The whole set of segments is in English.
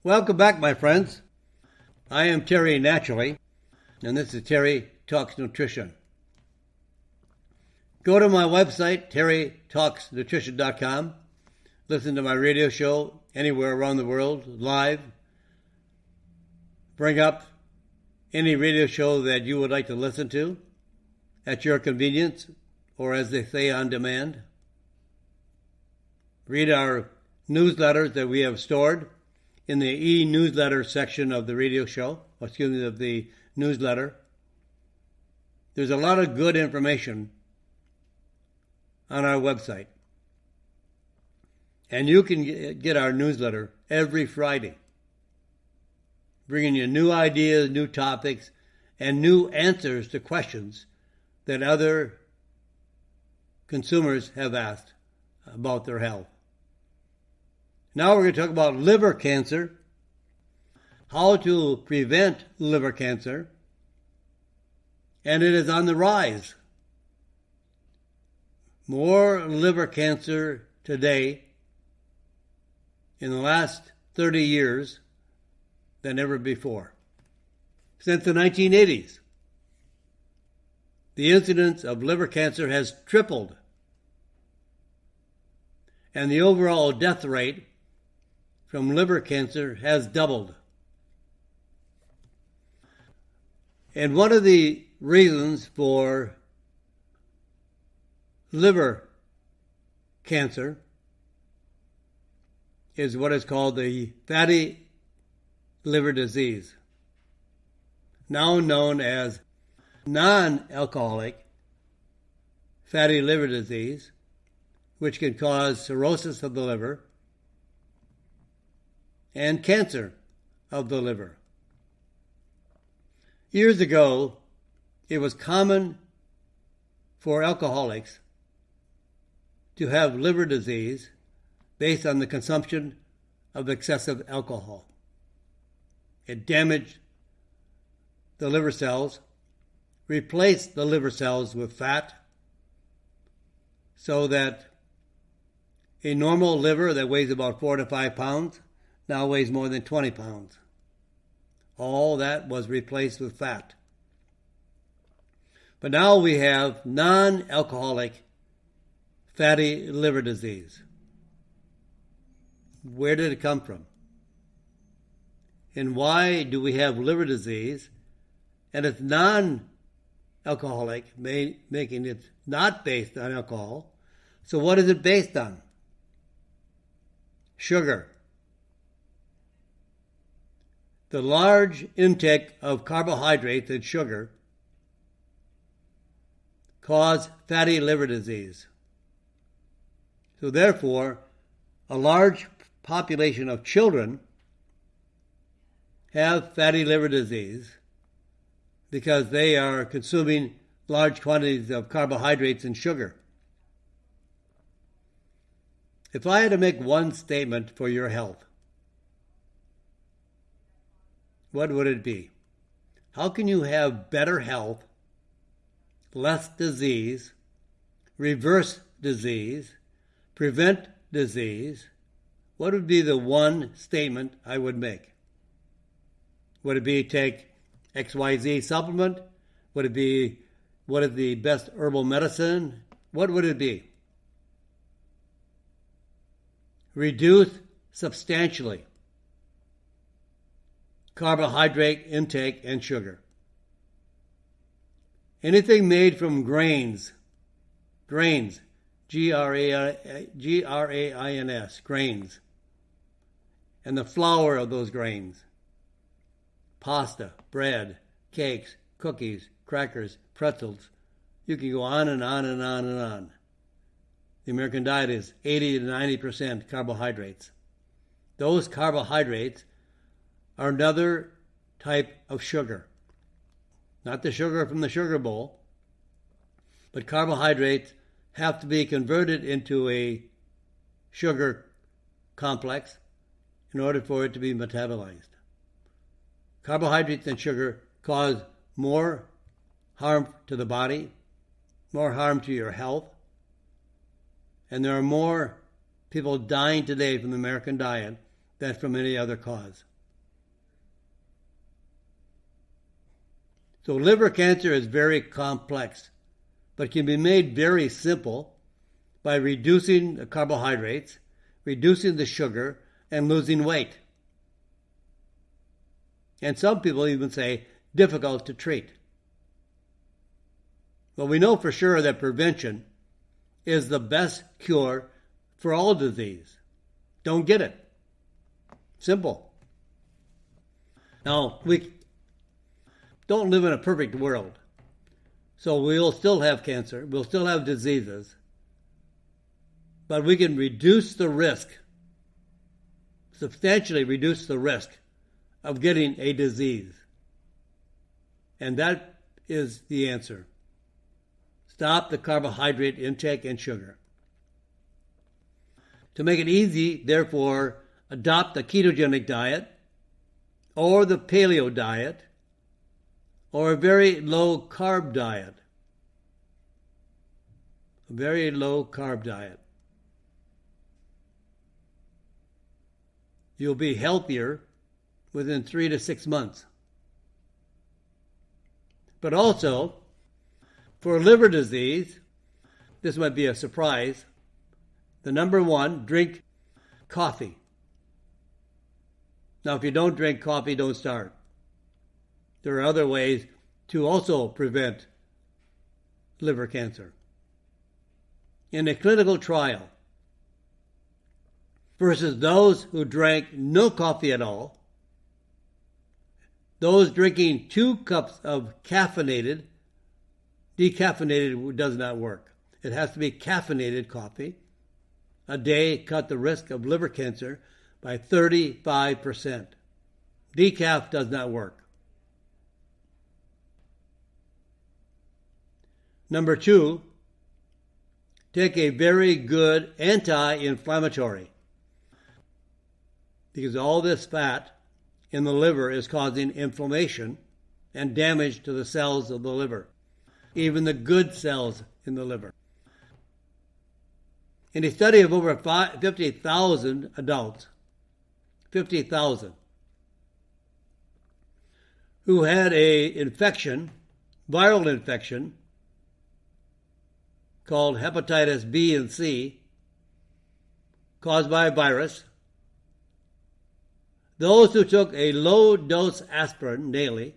Welcome back, my friends. I am Terry Naturally, and this is Terry Talks Nutrition. Go to my website, terrytalksnutrition.com. Listen to my radio show anywhere around the world, live. Bring up any radio show that you would like to listen to at your convenience, or as they say, on demand. Read our newsletters that we have stored in the e-newsletter section of the radio show, of the newsletter. There's a lot of good information on our website. And you can get our newsletter every Friday, bringing you new ideas, new topics, and new answers to questions that other consumers have asked about their health. Now we're going to talk about liver cancer, how to prevent liver cancer, and it is on the rise. More liver cancer today in the last 30 years than ever before. Since the 1980s, the incidence of liver cancer has tripled, and the overall death rate from liver cancer has doubled. And one of the reasons for liver cancer is what is called the fatty liver disease, now known as non-alcoholic fatty liver disease, which can cause cirrhosis of the liver and cancer of the liver. Years ago, it was common for alcoholics to have liver disease based on the consumption of excessive alcohol. It damaged the liver cells, replaced the liver cells with fat, so that a normal liver that weighs about 4 to 5 pounds now weighs more than 20 pounds. All that was replaced with fat. But now we have non-alcoholic fatty liver disease. Where did it come from? And why do we have liver disease? And it's non-alcoholic, making it not based on alcohol. So what is it based on? Sugar. The large intake of carbohydrates and sugar cause fatty liver disease. So therefore, a large population of children have fatty liver disease because they are consuming large quantities of carbohydrates and sugar. If I had to make one statement for your health, what would it be? How can you have better health, less disease, reverse disease, prevent disease? What would be the one statement I would make? Would it be take XYZ supplement? Would it be what is the best herbal medicine? What would it be? Reduce substantially carbohydrate intake and sugar. Anything made from grains, G-R-A-I-N-S, grains, and the flour of those grains, pasta, bread, cakes, cookies, crackers, pretzels. You can go on and on and on and on. The American diet is 80 to 90% carbohydrates. Those carbohydrates are another type of sugar. Not the sugar from the sugar bowl, but carbohydrates have to be converted into a sugar complex in order for it to be metabolized. Carbohydrates and sugar cause more harm to the body, more harm to your health, and there are more people dying today from the American diet than from any other cause. So liver cancer is very complex, but can be made very simple by reducing the carbohydrates, reducing the sugar, and losing weight. And some people even say difficult to treat. Well, we know for sure that prevention is the best cure for all disease. Don't get it. Simple. Now, we don't live in a perfect world. So we'll still have cancer. We'll still have diseases. But we can reduce the risk, substantially reduce the risk of getting a disease. And that is the answer. Stop the carbohydrate intake and sugar. To make it easy, therefore, adopt the ketogenic diet or the paleo diet or a very low carb diet. A very low carb diet. You'll be healthier within 3 to 6 months. But also, for liver disease, this might be a surprise. The number one, drink coffee. Now, if you don't drink coffee, don't start. There are other ways to also prevent liver cancer. In a clinical trial, versus those who drank no coffee at all, those drinking 2 cups of decaffeinated does not work. It has to be caffeinated coffee a day cut the risk of liver cancer by 35%. Decaf does not work. Number 2, take a very good anti-inflammatory, because all this fat in the liver is causing inflammation and damage to the cells of the liver, even the good cells in the liver. In a study of over 50,000 adults, 50,000, who had a infection, viral infection, called hepatitis B and C, caused by a virus, those who took a low-dose aspirin daily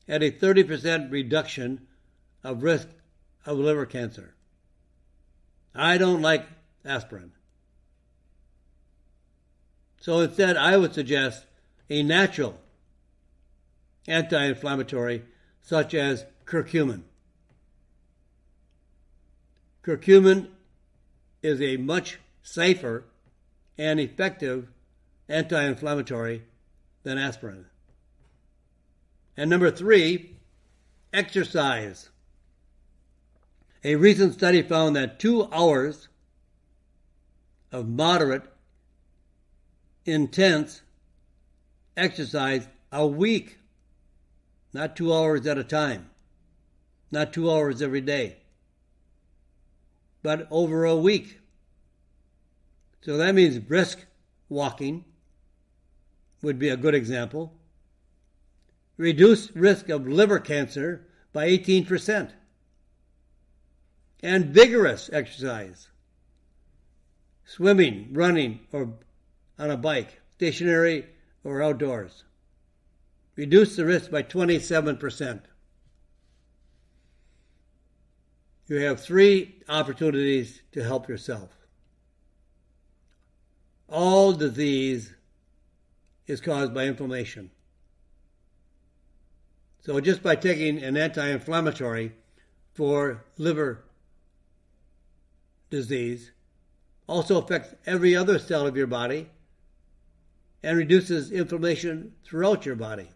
had a 30% reduction of risk of liver cancer. I don't like aspirin. So instead, I would suggest a natural anti-inflammatory such as curcumin. Curcumin is a much safer and effective anti-inflammatory than aspirin. And number 3, exercise. A recent study found that 2 hours of moderate, intense exercise a week, not 2 hours at a time, not 2 hours every day, but over a week. So that means brisk walking would be a good example. Reduce risk of liver cancer by 18%. And vigorous exercise, swimming, running, or on a bike, stationary or outdoors. Reduce the risk by 27%. You have 3 opportunities to help yourself. All disease is caused by inflammation. So just by taking an anti-inflammatory for liver disease also affects every other cell of your body and reduces inflammation throughout your body.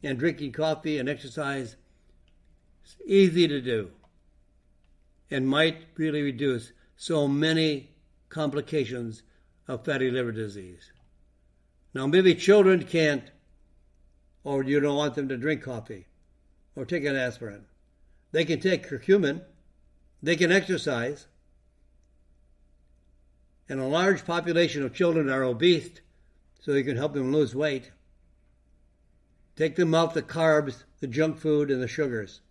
And drinking coffee and exercise is easy to do and might really reduce so many complications of fatty liver disease. Now, maybe children can't, or you don't want them to drink coffee or take an aspirin. They can take curcumin, they can exercise, and a large population of children are obese, so you can help them lose weight. Take them off the carbs, the junk food, and the sugars.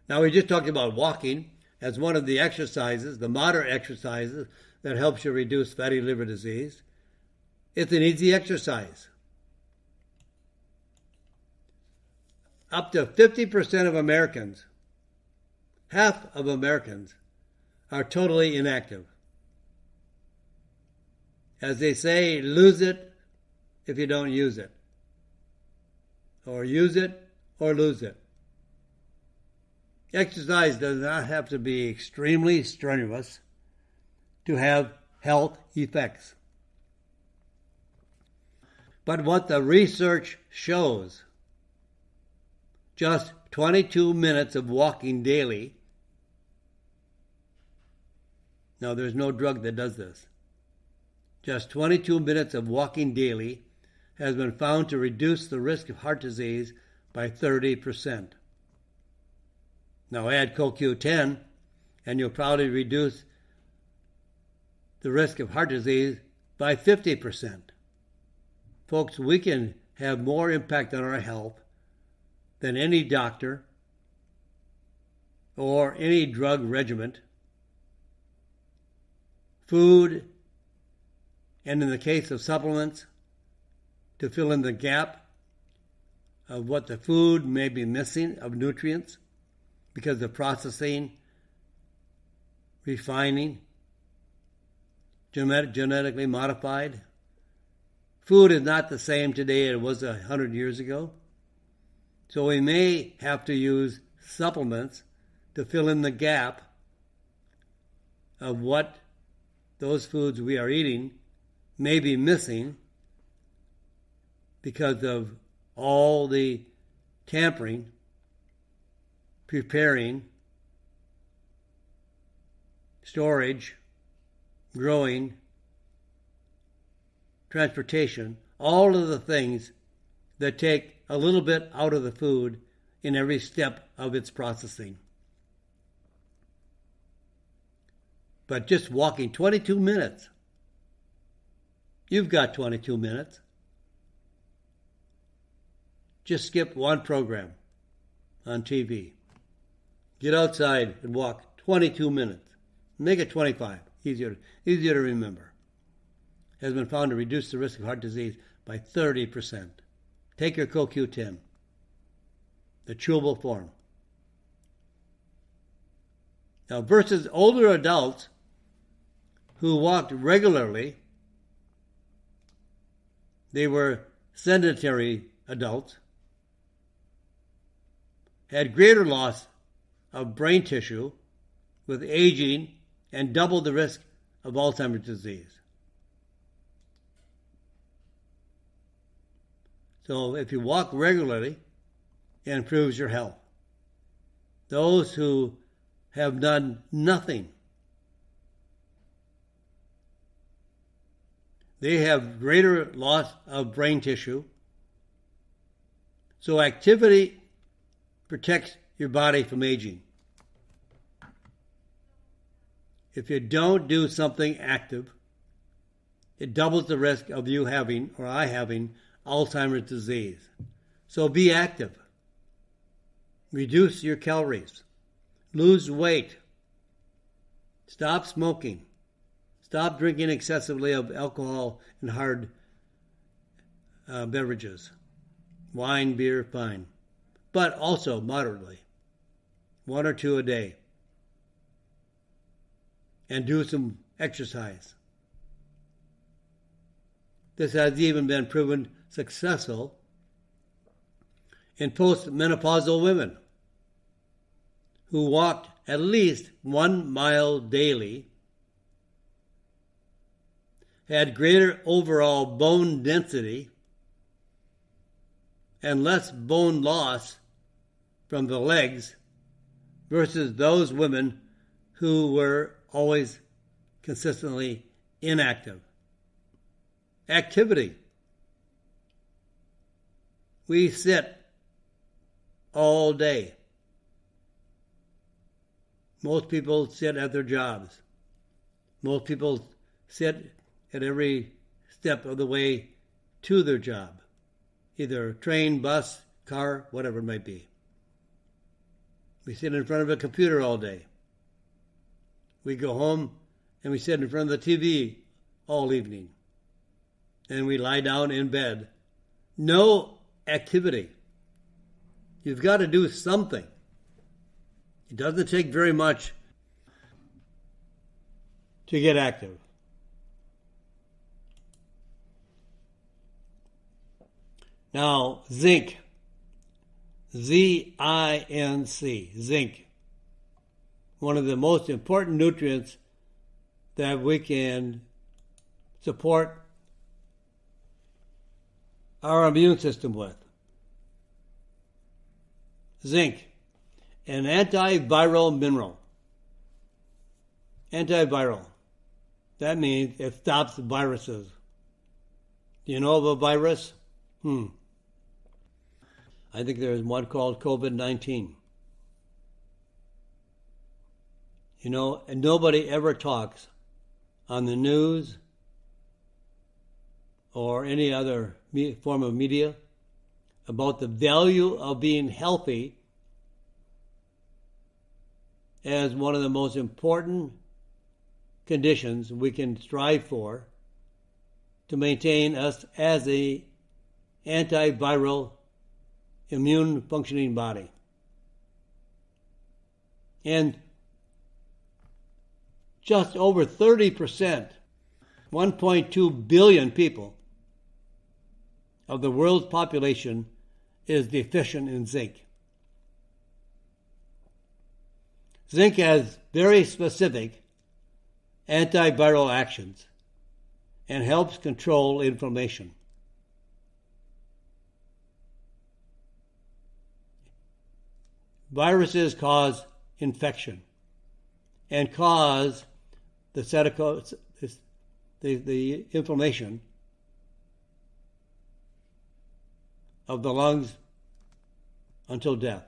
Now, we just talked about walking as one of the exercises, the moderate exercises that helps you reduce fatty liver disease. It's an easy exercise. Up to 50% of Americans, half of Americans, are totally inactive. As they say, lose it if you don't use it. Or use it or lose it. Exercise does not have to be extremely strenuous to have health effects. But what the research shows, just 22 minutes of walking daily. Now, there's no drug that does this. Just 22 minutes of walking daily has been found to reduce the risk of heart disease by 30%. Now, add COQ10, and you'll probably reduce the risk of heart disease by 50%. Folks, we can have more impact on our health than any doctor or any drug regimen, food, and in the case of supplements, to fill in the gap of what the food may be missing of nutrients because of processing, refining, genetically modified. Food is not the same today as it was 100 years ago. So we may have to use supplements to fill in the gap of what those foods we are eating may be missing because of all the tampering, preparing, storage, growing, transportation, all of the things that take a little bit out of the food in every step of its processing. But just walking 22 minutes, you've got 22 minutes. Just skip one program on TV. Get outside and walk 22 minutes. Make it 25. Easier to remember. Has been found to reduce the risk of heart disease by 30%. Take your CoQ10, the chewable form. Now, versus older adults who walked regularly, they were sedentary adults, had greater loss of brain tissue with aging and doubled the risk of Alzheimer's disease. So if you walk regularly, it improves your health. Those who have done nothing, they have greater loss of brain tissue. So activity protects your body from aging. If you don't do something active, it doubles the risk of you having, or I having, Alzheimer's disease. So be active. Reduce your calories. Lose weight. Stop smoking. Stop drinking excessively of alcohol and hard beverages. Wine, beer, fine. But also moderately. 1 or 2 a day. And do some exercise. This has even been proven successful in postmenopausal women who walked at least 1 mile daily, had greater overall bone density and less bone loss from the legs versus those women who were always consistently inactive. Activity. We sit all day. Most people sit at their jobs. Most people sit at every step of the way to their job, either train, bus, car, whatever it might be. We sit in front of a computer all day. We go home and we sit in front of the TV all evening. And we lie down in bed. No activity. You've got to do something. It doesn't take very much to get active. Now, zinc. Z-I-N-C. Zinc. One of the most important nutrients that we can support our immune system with. Zinc, an antiviral mineral. Antiviral. That means it stops viruses. Do you know of a virus? I think there is one called COVID-19. You know, and nobody ever talks on the news or any other form of media about the value of being healthy as one of the most important conditions we can strive for to maintain us as a antiviral immune functioning body. And just over 30%, 1.2 billion people of the world's population is deficient in zinc. Zinc has very specific antiviral actions and helps control inflammation. Viruses cause infection and cause the inflammation of the lungs until death.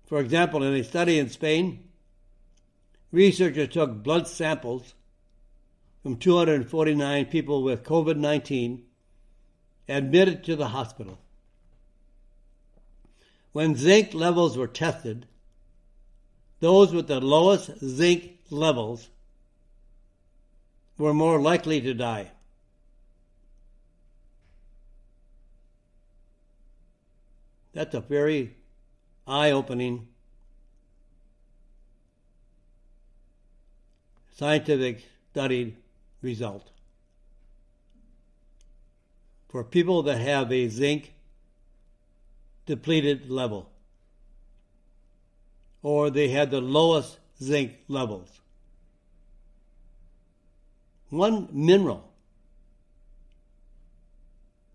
For example, in a study in Spain, researchers took blood samples from 249 people with COVID-19 admitted to the hospital. When zinc levels were tested, those with the lowest zinc levels were more likely to die. That's a very eye-opening scientific studied result. For people that have a zinc depleted level, or they had the lowest zinc levels. One mineral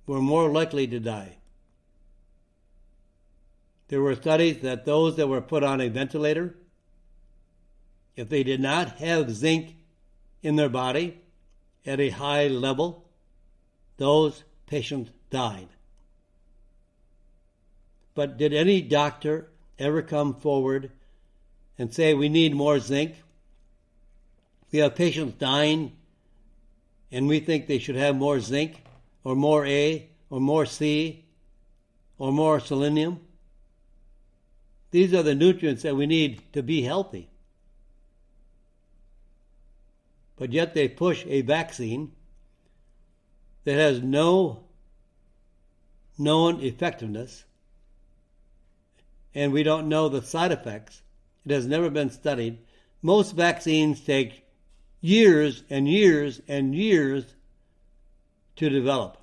were more likely to die. There were studies that those that were put on a ventilator, if they did not have zinc in their body at a high level, those patients died. But did any doctor ever come forward and say, we need more zinc? We have patients dying and we think they should have more zinc or more A or more C or more selenium. These are the nutrients that we need to be healthy. But yet they push a vaccine that has no known effectiveness, and we don't know the side effects. It has never been studied. Most vaccines take years and years and years to develop.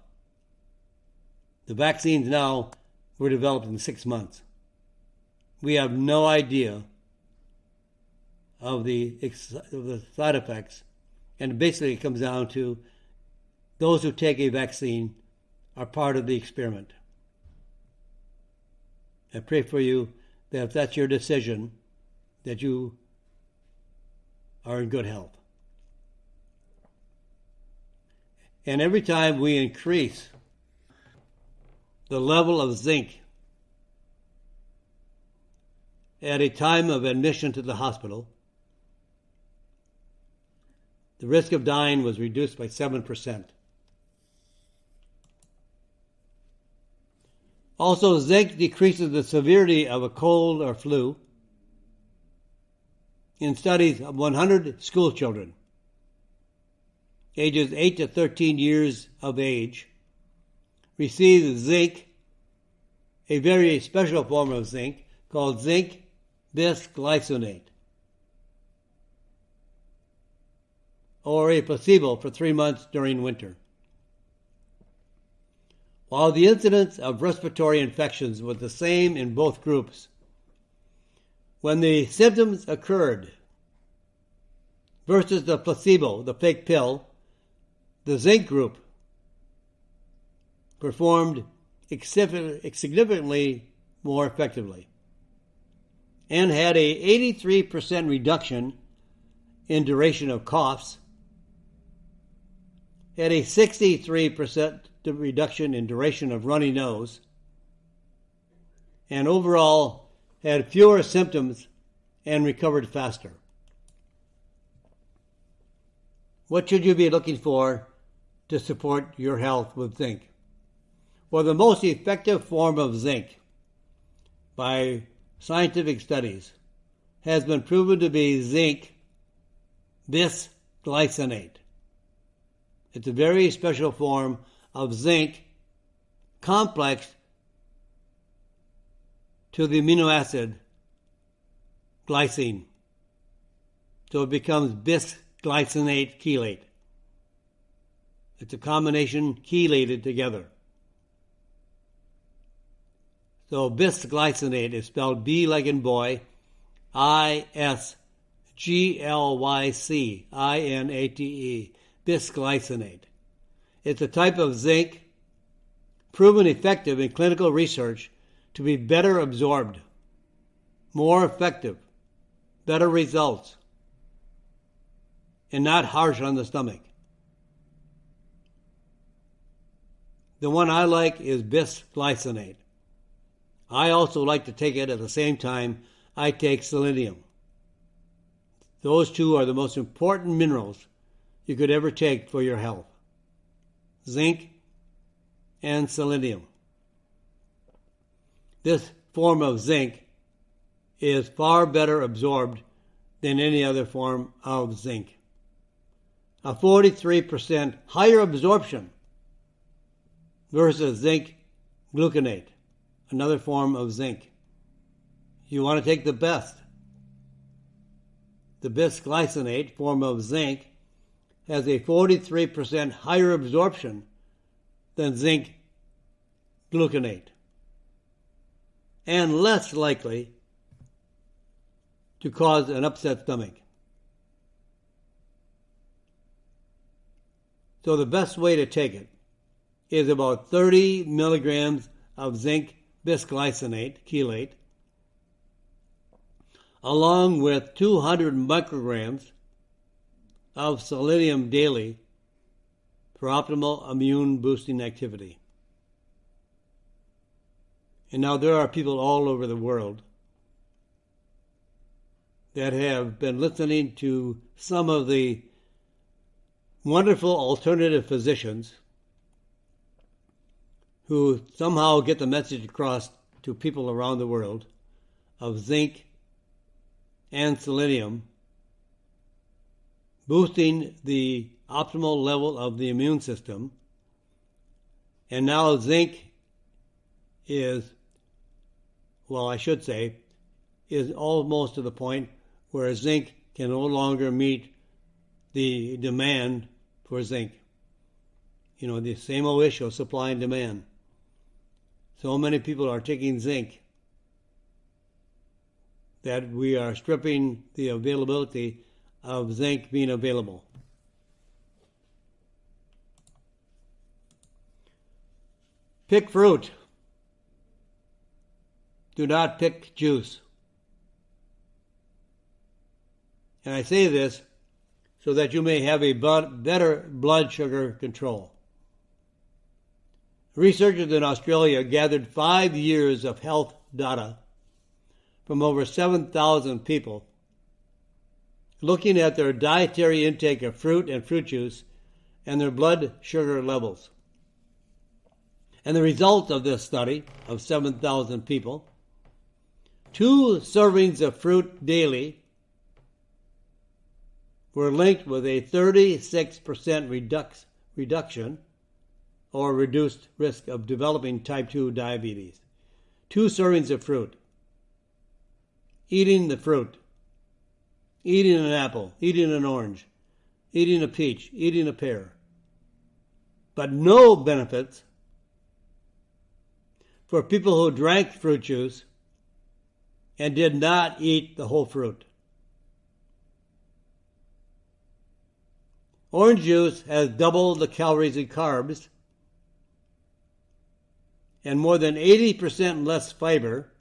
The vaccines now were developed in 6 months. We have no idea of the side effects, and basically it comes down to those who take a vaccine are part of the experiment. I pray for you that if that's your decision, that you are in good health. And every time we increase the level of zinc at a time of admission to the hospital, the risk of dying was reduced by 7%. Also, zinc decreases the severity of a cold or flu. In studies of 100 school children, ages 8 to 13 years of age, received zinc, a very special form of zinc called zinc bisglycinate, or a placebo for 3 months during winter. While the incidence of respiratory infections was the same in both groups, when the symptoms occurred versus the placebo, the fake pill, the zinc group performed significantly more effectively and had a 83% reduction in duration of coughs, had a 63% reduction in duration of runny nose, and overall had fewer symptoms and recovered faster. What should you be looking for to support your health with zinc? Well, the most effective form of zinc by scientific studies has been proven to be zinc bisglycinate. It's a very special form of zinc complex to the amino acid glycine. So it becomes bisglycinate chelate. It's a combination chelated together. So bisglycinate is spelled B like in boy, ISGLYCINATE, bisglycinate. It's a type of zinc proven effective in clinical research to be better absorbed, more effective, better results, and not harsh on the stomach. The one I like is bisglycinate. I also like to take it at the same time I take selenium. Those two are the most important minerals you could ever take for your health. Zinc and selenium. This form of zinc is far better absorbed than any other form of zinc. A 43% higher absorption versus zinc gluconate, another form of zinc. You want to take the best. The bisglycinate form of zinc has a 43% higher absorption than zinc gluconate and less likely to cause an upset stomach. So the best way to take it is about 30 milligrams of zinc bisglycinate chelate along with 200 micrograms of selenium daily for optimal immune boosting activity. And now there are people all over the world that have been listening to some of the wonderful alternative physicians who somehow get the message across to people around the world of zinc and selenium boosting the optimal level of the immune system. And now zinc is, well, I should say, is almost to the point where zinc can no longer meet the demand for zinc. You know, the same old issue of supply and demand. So many people are taking zinc that we are stripping the availability of zinc being available. Pick fruit. Do not pick juice. And I say this so that you may have a better blood sugar control. Researchers in Australia gathered 5 years of health data from over 7,000 people, looking at their dietary intake of fruit and fruit juice and their blood sugar levels. And the results of this study of 7,000 people, 2 servings of fruit daily were linked with a 36% reduction or reduced risk of developing type 2 diabetes. 2 servings of fruit. Eating the fruit. Eating an apple. Eating an orange. Eating a peach. Eating a pear. But no benefits for people who drank fruit juice and did not eat the whole fruit. Orange juice has double the calories and carbs and more than 80% less fiber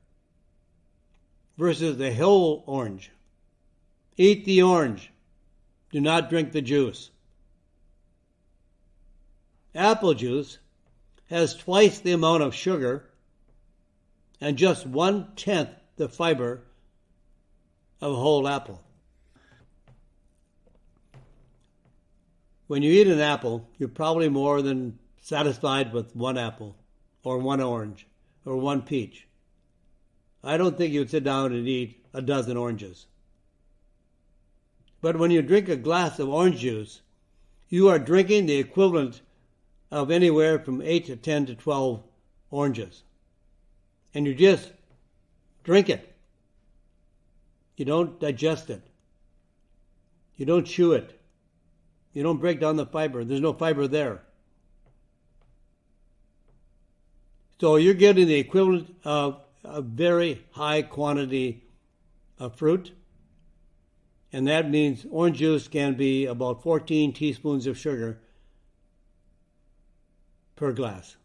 versus the whole orange. Eat the orange. Do not drink the juice. Apple juice has twice the amount of sugar and just 1/10 the fiber of a whole apple. When you eat an apple, you're probably more than satisfied with 1 apple or 1 orange or 1 peach. I don't think you'd sit down and eat a dozen oranges. But when you drink a glass of orange juice, you are drinking the equivalent of anywhere from 8 to 10 to 12 oranges. And you just drink it. You don't digest it. You don't chew it. You don't break down the fiber. There's no fiber there. So you're getting the equivalent of a very high quantity of fruit. And that means orange juice can be about 14 teaspoons of sugar per glass.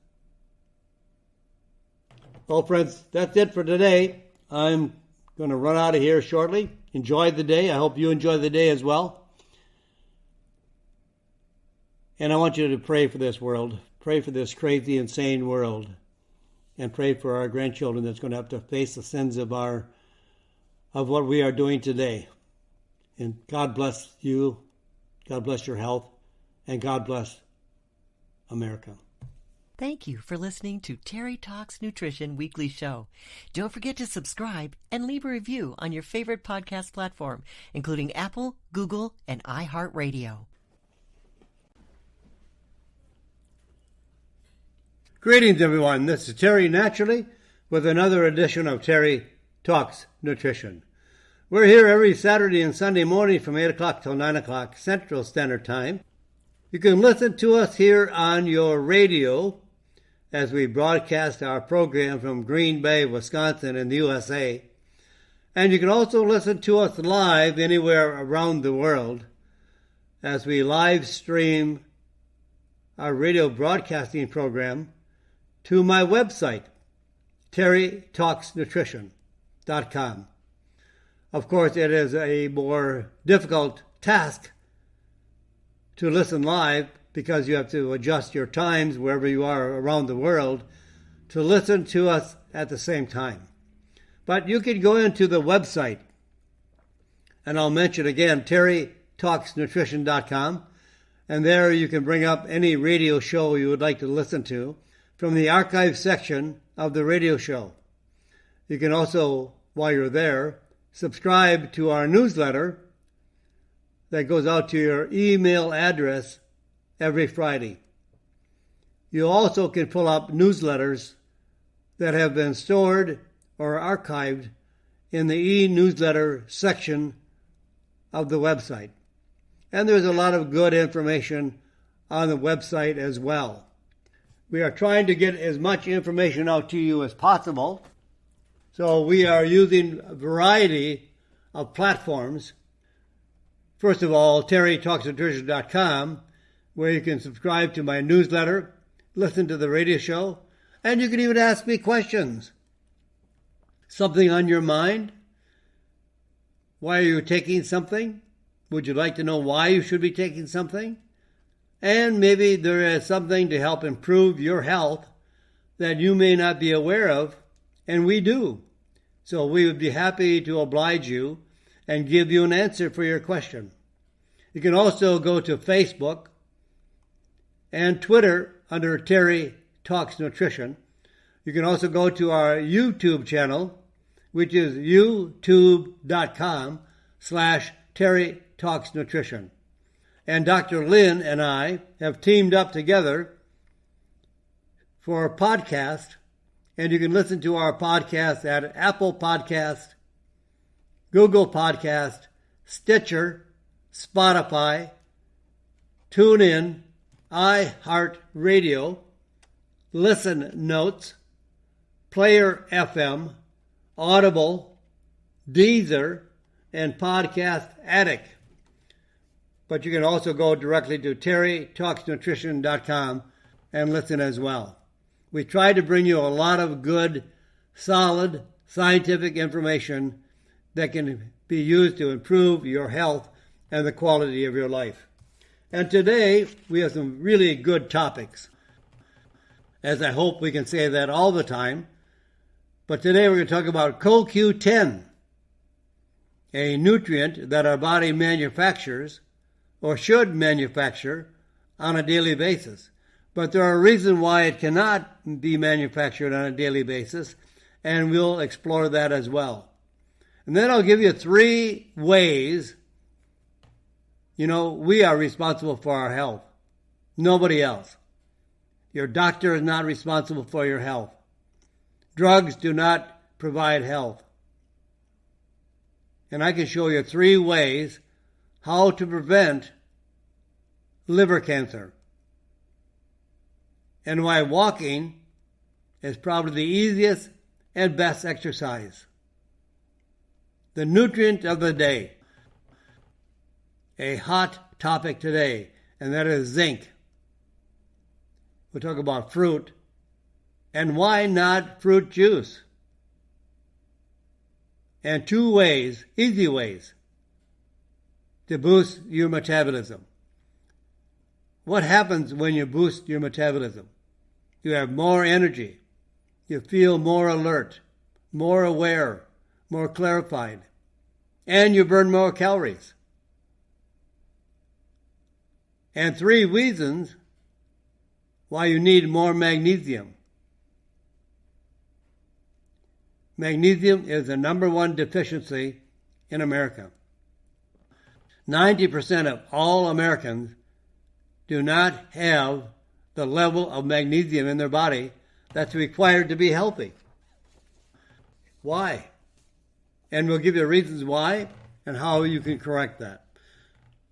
Well, friends, that's it for today. I'm going to run out of here shortly. Enjoy the day. I hope you enjoy the day as well. And I want you to pray for this world. Pray for this crazy, insane world. And pray for our grandchildren that's going to have to face the sins of what we are doing today. And God bless you. God bless your health. And God bless America. Thank you for listening to Terry Talks Nutrition Weekly Show. Don't forget to subscribe and leave a review on your favorite podcast platform, including Apple, Google, and iHeartRadio. Greetings, everyone. This is Terry Naturally with another edition of Terry Talks Nutrition. We're here every Saturday and Sunday morning from 8 o'clock till 9 o'clock Central Standard Time. You can listen to us here on your radio as we broadcast our program from Green Bay, Wisconsin in the USA. And you can also listen to us live anywhere around the world as we live stream our radio broadcasting program to my website, terrytalksnutrition.com. Of course, it is a more difficult task to listen live because you have to adjust your times wherever you are around the world to listen to us at the same time. But you can go into the website, and I'll mention again, terrytalksnutrition.com, and there you can bring up any radio show you would like to listen to from the archive section of the radio show. You can also, while you're there, subscribe to our newsletter that goes out to your email address every Friday. You also can pull up newsletters that have been stored or archived in the e-newsletter section of the website. And there's a lot of good information on the website as well. We are trying to get as much information out to you as possible. So we are using a variety of platforms. First of all, terrytalksnutrition.com, where you can subscribe to my newsletter, listen to the radio show, and you can even ask me questions. Something on your mind? Why are you taking something? Would you like to know why you should be taking something? And maybe there is something to help improve your health that you may not be aware of, and we do. So we would be happy to oblige you and give you an answer for your question. You can also go to Facebook and Twitter under Terry Talks Nutrition. You can also go to our YouTube channel, which is youtube.com/Terry Talks Nutrition. And Dr. Lynn and I have teamed up together for a podcast, and you can listen to our podcast at Apple Podcast, Google Podcast, Stitcher, Spotify, TuneIn, iHeartRadio, Listen Notes, Player FM, Audible, Deezer, and Podcast Addict. But you can also go directly to terrytalksnutrition.com and listen as well. We try to bring you a lot of good, solid, scientific information that can be used to improve your health and the quality of your life. And today, we have some really good topics, as I hope we can say that all the time. But today we're going to talk about COQ10, a nutrient that our body manufactures or should manufacture on a daily basis. But there are reasons why it cannot be manufactured on a daily basis, and we'll explore that as well. And then I'll give you 3 ways. We are responsible for our health. Nobody else. Your doctor is not responsible for your health. Drugs do not provide health. And I can show you 3 ways how to prevent liver cancer, and why walking is probably the easiest and best exercise. The nutrient of the day, a hot topic today, and that is zinc. We'll talk about fruit, and why not fruit juice? And 2 ways, easy ways, to boost your metabolism. What happens when you boost your metabolism? You have more energy. You feel more alert, more aware, more clarified, and you burn more calories. And 3 reasons why you need more magnesium. Magnesium is the number 1 deficiency in America. 90% of all Americans do not have the level of magnesium in their body that's required to be healthy. Why? And we'll give you reasons why and how you can correct that.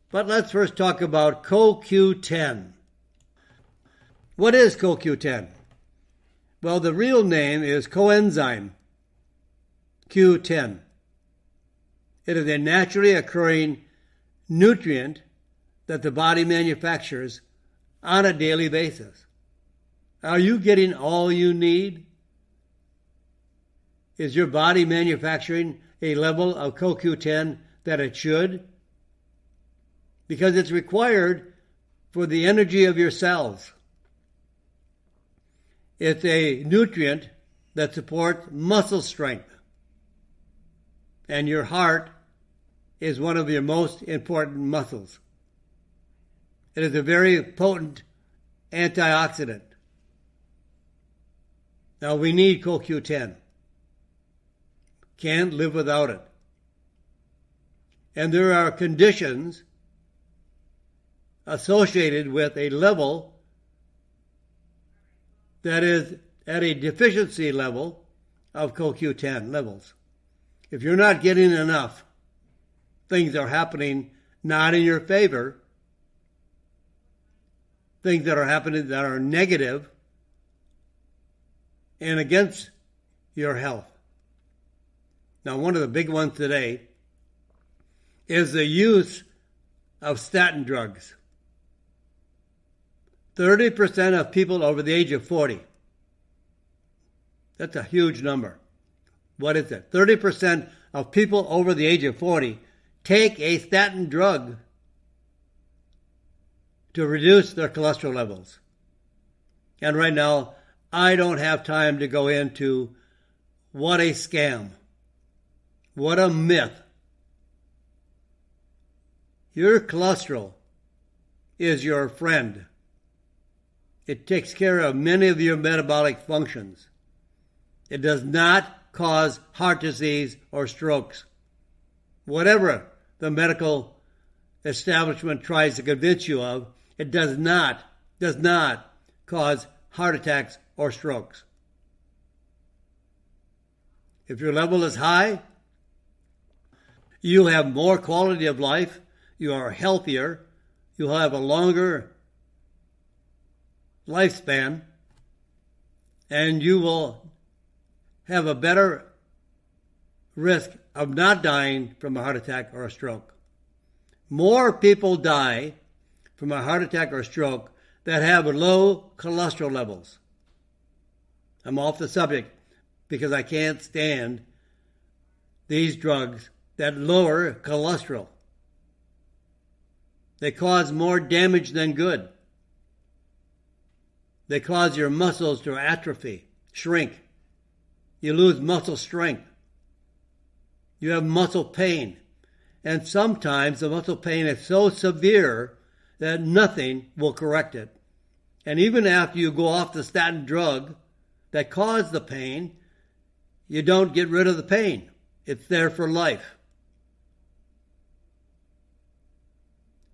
But let's first talk about COQ10. What is COQ10? Well, the real name is Coenzyme Q10. It is a naturally occurring nutrient that the body manufactures on a daily basis. Are you getting all you need? Is your body manufacturing a level of CoQ10 that it should? Because it's required for the energy of your cells. It's a nutrient that supports muscle strength. And your heart is one of your most important muscles. It is a very potent antioxidant. Now we need CoQ10. Can't live without it. And there are conditions associated with a level that is at a deficiency level of CoQ10 levels. If you're not getting enough, things are happening not in your favor, things that are happening that are negative and against your health. Now, one of the big ones today is the use of statin drugs. 30% of people over the age of 40. That's a huge number. What is it? 30% of people over the age of 40 take a statin drug to reduce their cholesterol levels. And right now, I don't have time to go into what a scam What a myth. Your cholesterol is your friend. It takes care of many of your metabolic functions. It does not cause heart disease or strokes. Whatever the medical establishment tries to convince you of, it does not cause heart attacks or strokes. If your level is high, you'll have more quality of life, you are healthier, you'll have a longer lifespan, and you will have a better risk of not dying from a heart attack or a stroke. More people die from a heart attack or stroke that have low cholesterol levels. I'm off the subject because I can't stand these drugs that lower cholesterol. They cause more damage than good. They cause your muscles to atrophy, shrink. You lose muscle strength. You have muscle pain. And sometimes the muscle pain is so severe that nothing will correct it. And even after you go off the statin drug that caused the pain, you don't get rid of the pain. It's there for life.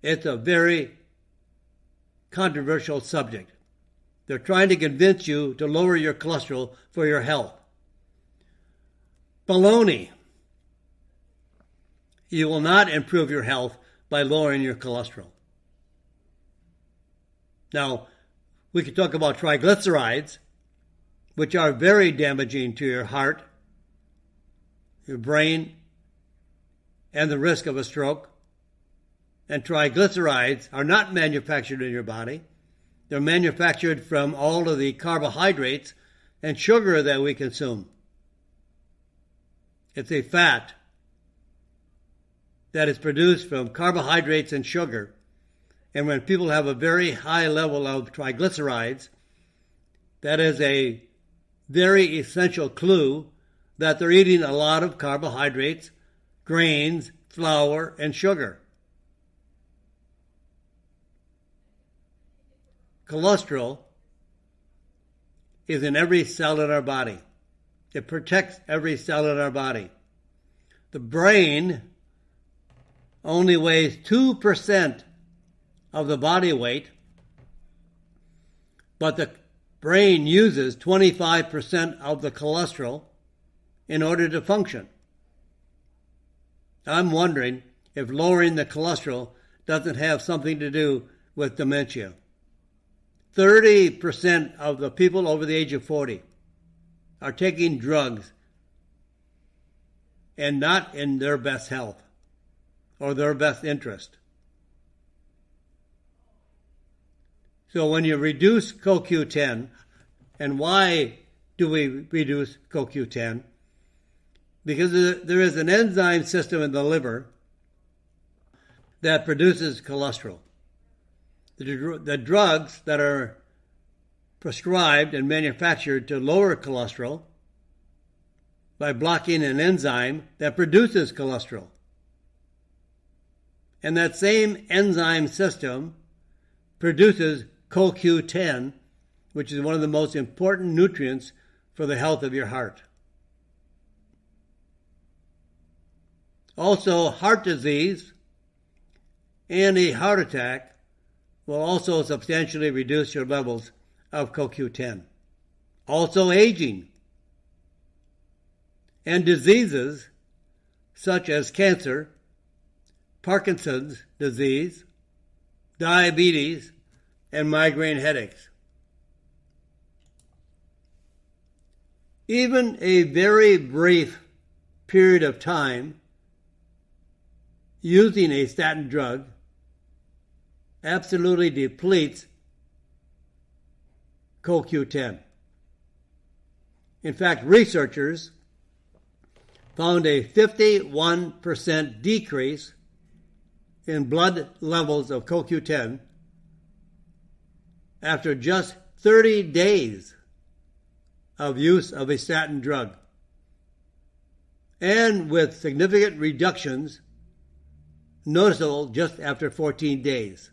It's a very controversial subject. They're trying to convince you to lower your cholesterol for your health. Baloney. You will not improve your health by lowering your cholesterol. Now, we could talk about triglycerides, which are very damaging to your heart, your brain, and the risk of a stroke. And triglycerides are not manufactured in your body. They're manufactured from all of the carbohydrates and sugar that we consume. It's a fat that is produced from carbohydrates and sugar. And when people have a very high level of triglycerides, that is a very essential clue that they're eating a lot of carbohydrates, grains, flour, and sugar. Cholesterol is in every cell in our body. It protects every cell in our body. The brain only weighs 2% of the body weight, but the brain uses 25% of the cholesterol in order to function. I'm wondering if lowering the cholesterol doesn't have something to do with dementia. 30% of the people over the age of 40 are taking drugs and not in their best health or their best interest. So when you reduce COQ10, and why do we reduce COQ10? Because there is an enzyme system in the liver that produces cholesterol. The drugs that are prescribed and manufactured to lower cholesterol by blocking an enzyme that produces cholesterol. And that same enzyme system produces COQ10, which is one of the most important nutrients for the health of your heart. Also, heart disease and a heart attack will also substantially reduce your levels of CoQ10. Also aging and diseases such as cancer, Parkinson's disease, diabetes, and migraine headaches. Even a very brief period of time using a statin drug absolutely depletes CoQ10. In fact, researchers found a 51% decrease in blood levels of CoQ10 after just 30 days of use of a statin drug. and with significant reductions noticeable just after 14 days.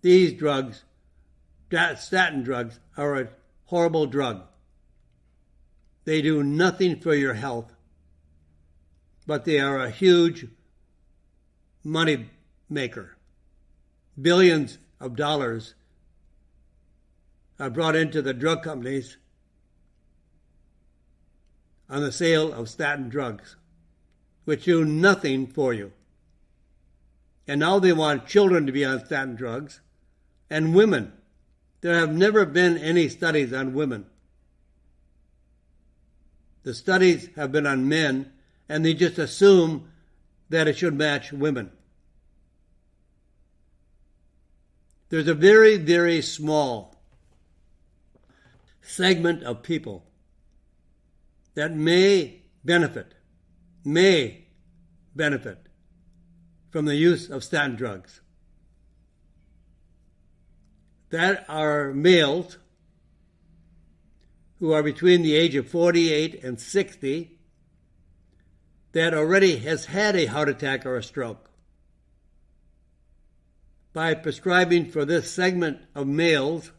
These drugs, statin drugs, are a horrible drug. They do nothing for your health, but they are a huge money maker. Billions of dollars are brought into the drug companies on the sale of statin drugs, which do nothing for you. And now they want children to be on statin drugs and women. There have never been any studies on women. The studies have been on men, and they just assume that it should match women. There's a very, very small segment of people that may benefit from the use of statin drugs. That are males who are between the age of 48 and 60 that already has had a heart attack or a stroke. By prescribing for this segment of males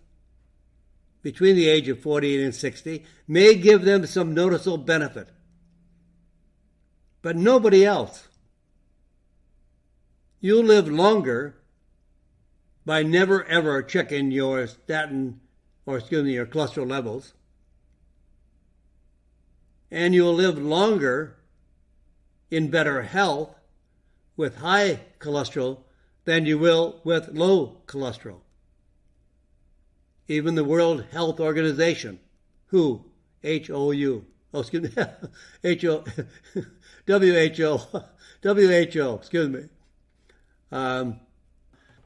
between the age of 48 and 60 may give them some noticeable benefit, but nobody else. You'll live longer by never ever checking your statin, or your cholesterol levels, and you'll live longer in better health with high cholesterol than you will with low cholesterol. Even the World Health Organization, WHO, WHO,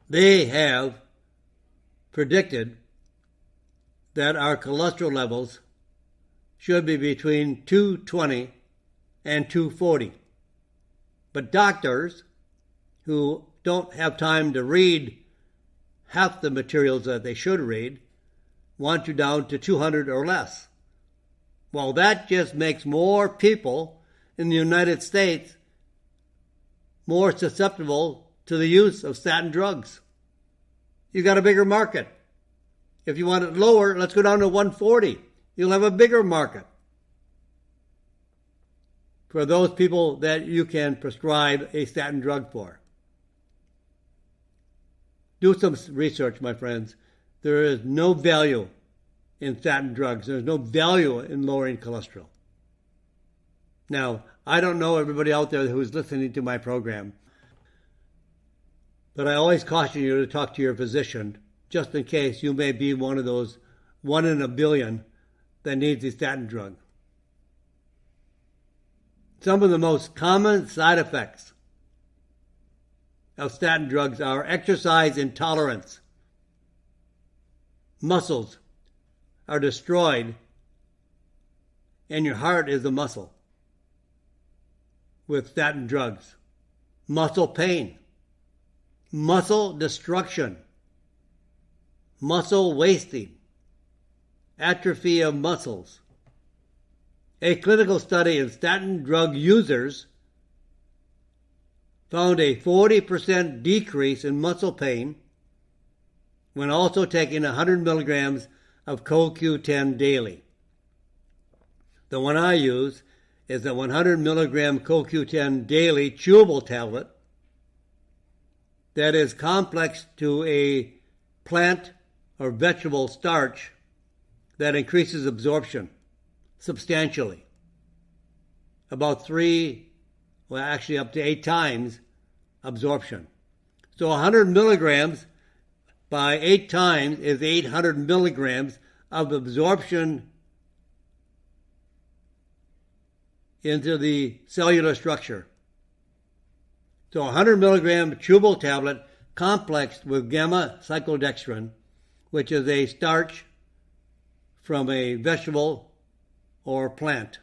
they have predicted that our cholesterol levels should be between 220 and 240. But doctors who don't have time to read half the materials that they should read want you down to 200 or less. Well, that just makes more people in the United States more susceptible to the use of statin drugs. You got a bigger market. If you want it lower, let's go down to 140. You'll have a bigger market for those people that you can prescribe a statin drug for. Do some research, my friends. There is no value in statin drugs. There's no value in lowering cholesterol. Now, I don't know everybody out there who's listening to my program, but I always caution you to talk to your physician just in case you may be one of those 1 in a billion that needs a statin drug. Some of the most common side effects of statin drugs are exercise intolerance. Muscles are destroyed, and your heart is a muscle with statin drugs. Muscle pain, muscle destruction, muscle wasting, atrophy of muscles. A clinical study in statin drug users found a 40% decrease in muscle pain when also taking 100 milligrams of COQ10 daily. The one I use is a 100 milligram COQ10 daily chewable tablet that is complex to a plant or vegetable starch that increases absorption substantially. About up to 8 times absorption. So 100 milligrams by 8 times is 800 milligrams of absorption into the cellular structure. So 100 milligram chewable tablet complexed with gamma cyclodextrin, which is a starch from a vegetable or plant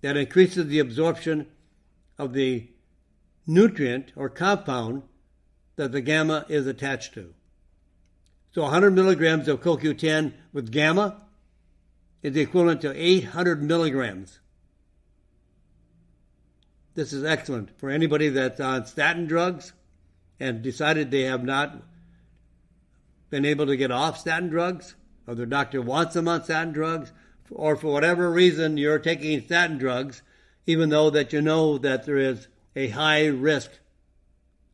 that increases the absorption of the nutrient or compound that the gamma is attached to. So 100 milligrams of CoQ10 with gamma is equivalent to 800 milligrams this is excellent for anybody that's on statin drugs and decided they have not been able to get off statin drugs, or their doctor wants them on statin drugs, or for whatever reason you're taking statin drugs, even though that you know that there is a high risk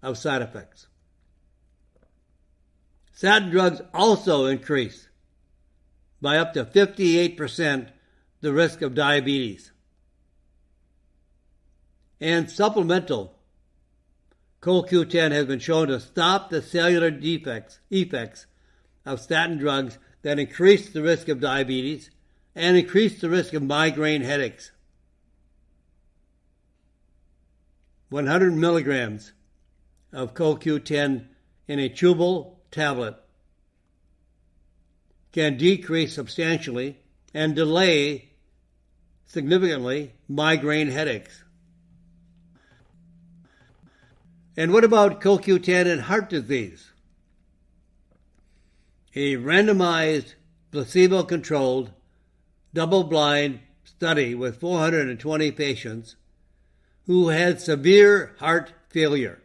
of side effects. Statin drugs also increase by up to 58% the risk of diabetes. And supplemental CoQ10 has been shown to stop the cellular effects of statin drugs that increase the risk of diabetes and increase the risk of migraine headaches. 100 milligrams of CoQ10 in a chewable tablet can decrease substantially and delay significantly migraine headaches. And what about CoQ10 and heart disease? A randomized, placebo-controlled, double-blind study with 420 patients who had severe heart failure,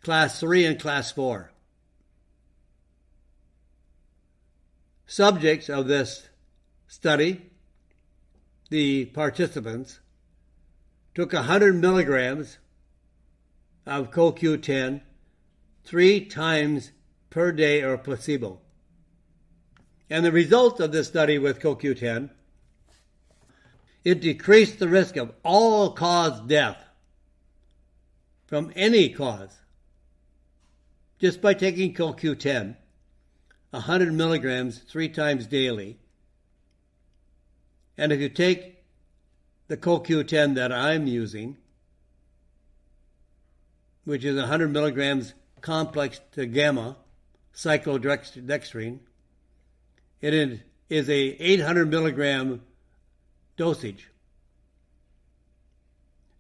class 3 and class 4. Subjects of this study, the participants, took 100 milligrams of CoQ10 3 times per day or placebo. And the results of this study with CoQ10, it decreased the risk of all-cause death from any cause just by taking CoQ10, 100 milligrams 3 times daily. And if you take the CoQ10 that I'm using, which is 100 milligrams complex to gamma cyclodextrin, it is a 800 milligram dosage.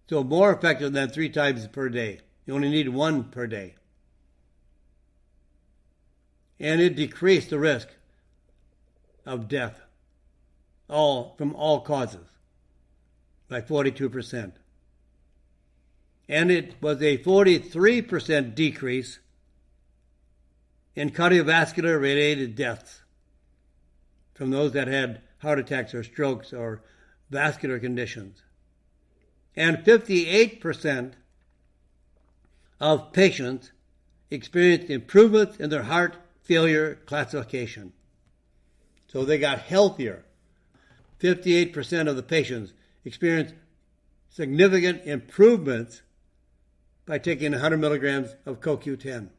So more effective than 3 times per day. You only need 1 per day. And it decreased the risk of death from all causes by 42%. And it was a 43% decrease in cardiovascular related deaths from those that had heart attacks or strokes or vascular conditions. And 58% of patients experienced improvements in their heart failure classification. So they got healthier. 58% of the patients experienced significant improvements by taking 100 milligrams of CoQ10.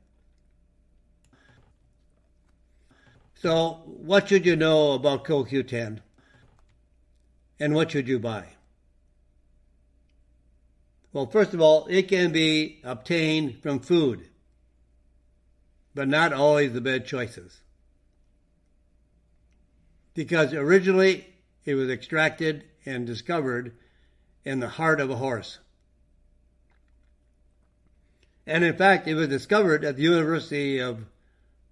So what should you know about CoQ10? And what should you buy? Well, first of all, it can be obtained from food, but not always the best choices. Because originally it was extracted and discovered in the heart of a horse. And in fact, it was discovered at the University of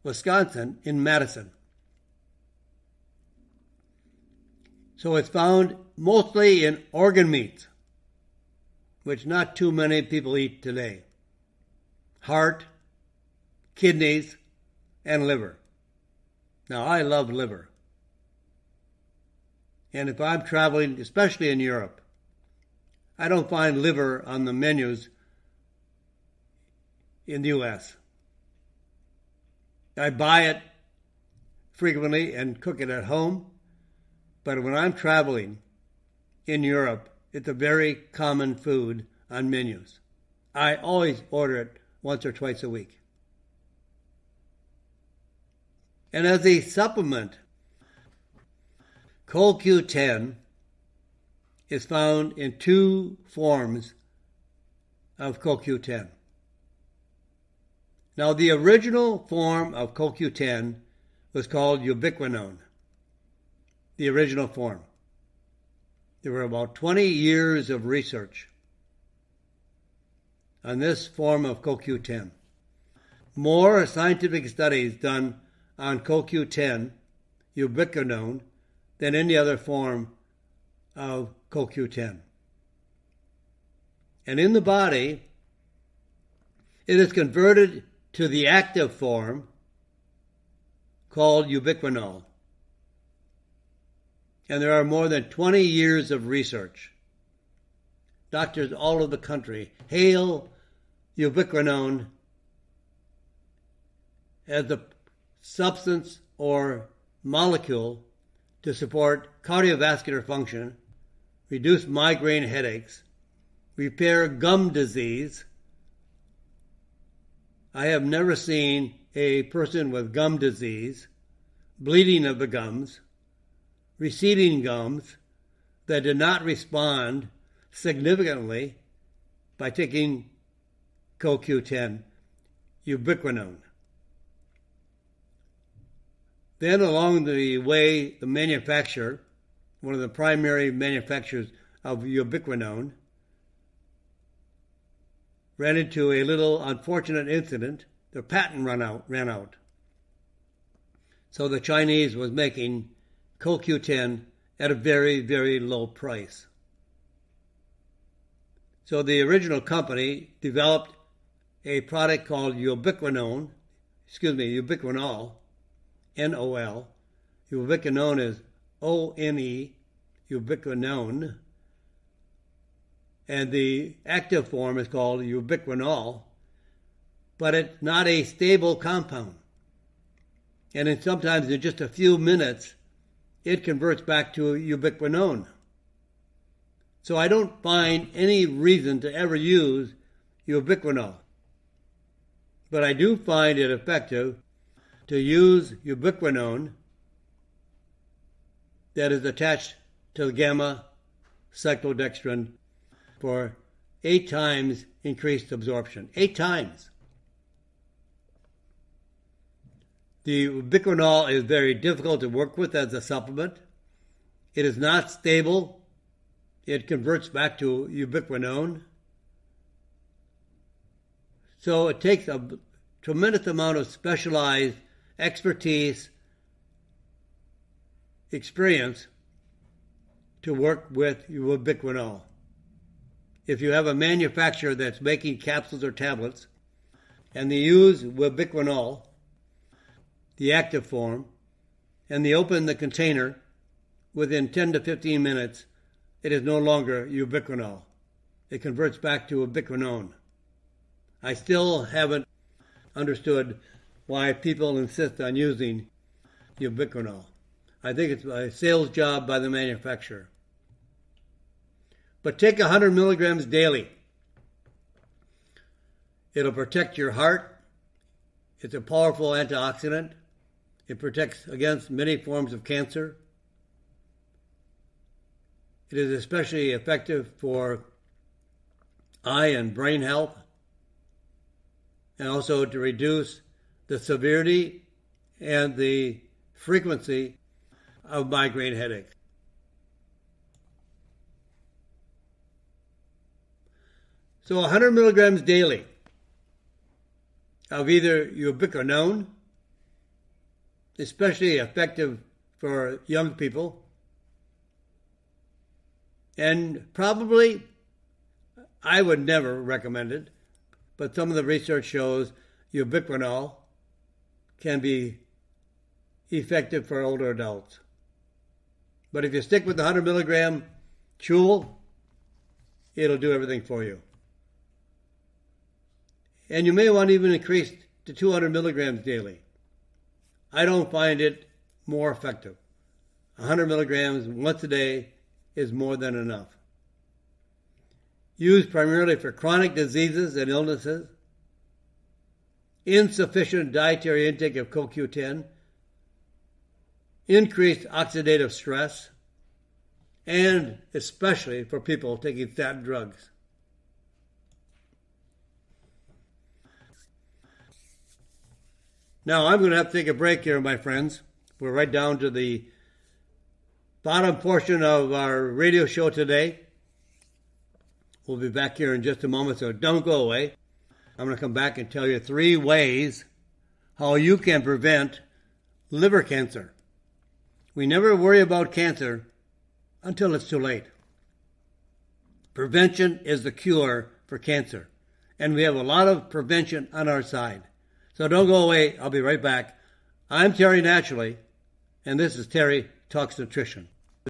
Wisconsin in Madison. So it's found mostly in organ meats, which not too many people eat today. Heart, kidneys, and liver. Now, I love liver. And if I'm traveling, especially in Europe, I don't find liver on the menus in the U.S. I buy it frequently and cook it at home, but when I'm traveling in Europe, it's a very common food on menus. I always order it once or twice a week. And as a supplement, CoQ10 is found in 2 forms of CoQ10. Now, the original form of CoQ10 was called ubiquinone, the original form. There were about 20 years of research on this form of CoQ10. More scientific studies done on CoQ10, ubiquinone, than any other form of CoQ10. And in the body, it is converted to the active form called ubiquinol. And there are more than 20 years of research. Doctors all over the country hail ubiquinone as the substance or molecule to support cardiovascular function, reduce migraine headaches, repair gum disease. I have never seen a person with gum disease, bleeding of the gums, receding gums that did not respond significantly by taking COQ10, ubiquinone. Then along the way, the manufacturer, one of the primary manufacturers of ubiquinone, ran into a little unfortunate incident. Their patent ran out. So the Chinese was making CoQ10 at a very, very low price. So the original company developed a product called ubiquinol, NOL. Ubiquinone is ONE, ubiquinone. And the active form is called ubiquinol, but it's not a stable compound. And sometimes in just a few minutes, it converts back to ubiquinone. So I don't find any reason to ever use ubiquinol. But I do find it effective to use ubiquinone that is attached to the gamma cyclodextrin for 8 times increased absorption. 8 times. The ubiquinol is very difficult to work with as a supplement. It is not stable. It converts back to ubiquinone. So it takes a tremendous amount of specialized expertise, experience to work with ubiquinol. If you have a manufacturer that's making capsules or tablets, and they use ubiquinol, the active form, and they open the container, within 10 to 15 minutes, it is no longer ubiquinol. It converts back to ubiquinone. I still haven't understood why people insist on using ubiquinol. I think it's a sales job by the manufacturer. But take 100 milligrams daily. It'll protect your heart. It's a powerful antioxidant. It protects against many forms of cancer. It is especially effective for eye and brain health, and also to reduce the severity and the frequency of migraine headaches. So 100 milligrams daily of either ubiquinone, especially effective for young people, and probably I would never recommend it, but some of the research shows ubiquinol can be effective for older adults. But if you stick with the 100 milligram chewable, it'll do everything for you. And you may want to even increase to 200 milligrams daily. I don't find it more effective. 100 milligrams once a day is more than enough. Used primarily for chronic diseases and illnesses, insufficient dietary intake of CoQ10, increased oxidative stress, and especially for people taking statin drugs. Now, I'm going to have to take a break here, my friends. We're right down to the bottom portion of our radio show today. We'll be back here in just a moment, so don't go away. I'm going to come back and tell you 3 ways how you can prevent liver cancer. We never worry about cancer until it's too late. Prevention is the cure for cancer. And we have a lot of prevention on our side. So don't go away. I'll be right back. I'm Terry Naturally, and this is Terry Talks Nutrition.